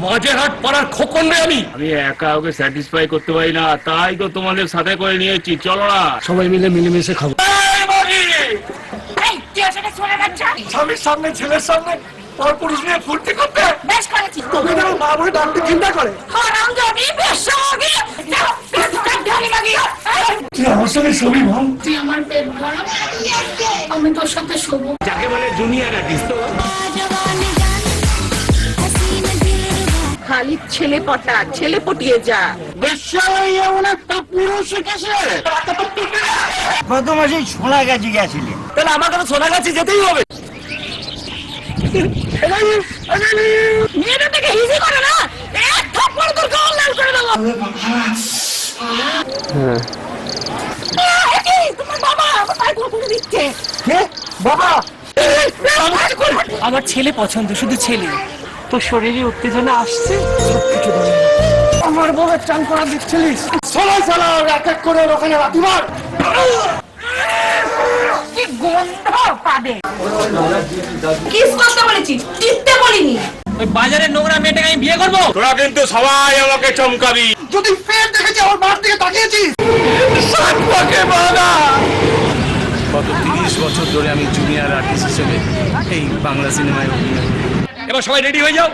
মাঝেরহাট পাড়ার খোকন রে আমি একা ওকে স্যাটিসফাই করতে পারি না, তাই তো তোমাদের সাথে করে নিয়েছি। চলো না সবাই মিলে মিলেমিশে খাবো। স্বামীর সামনে ছেলের সামনে পরপুরুষ নিয়ে ফুর্তি করতে বেশ করেছি। তোকে যেন মা বলে ডাকতে চিন্তা করে তুই আমার সঙ্গে ছবি বল। তুই আমার পেট ভরা, আমি তোর সাথে শোবো। যাকে বলে জুনিয়র আর্টিস্ট। তো খালি ছেলে পটা, ছেলে পটিয়ে যা। গত মাসে সোনাগাছি গেছিলি, তাহলে আমার কাছে সোনাগাছি যেতেই হবে। মেয়েটা থেকে হিজি করে না, এক থাপ্পড় তোর গাল লাল করে দেবো। তোমার বাবা আমার পায়ে পড়ে দিচ্ছে। বাবা আমার ছেলে পছন্দ, শুধু ছেলে। তোর শরীরে উত্তেজনা আসছে। আমার বউয়ের চান করা দিচ্ছিলিস, সবাই চালাও এক এক করে ওখানে রাখি মার। কি গন্ধ পাবে। কিস করতে বলেছি, টিপতে বলিনি। ওই বাজারের নোংরা মেয়েটাকে আমি বিয়ে করবো? তোরা কিন্তু সবাই আমাকে চমকাবি। যদি পেট দেখেছি আমার মার দিকে তাকিয়েছিস। গত 30 বছর ধরে আমি জুনিয়র আর্টিস্ট হিসেবে এই বাংলা সিনেমায় অভিনয় করি। এবার সবাই রেডি হয়ে যাও।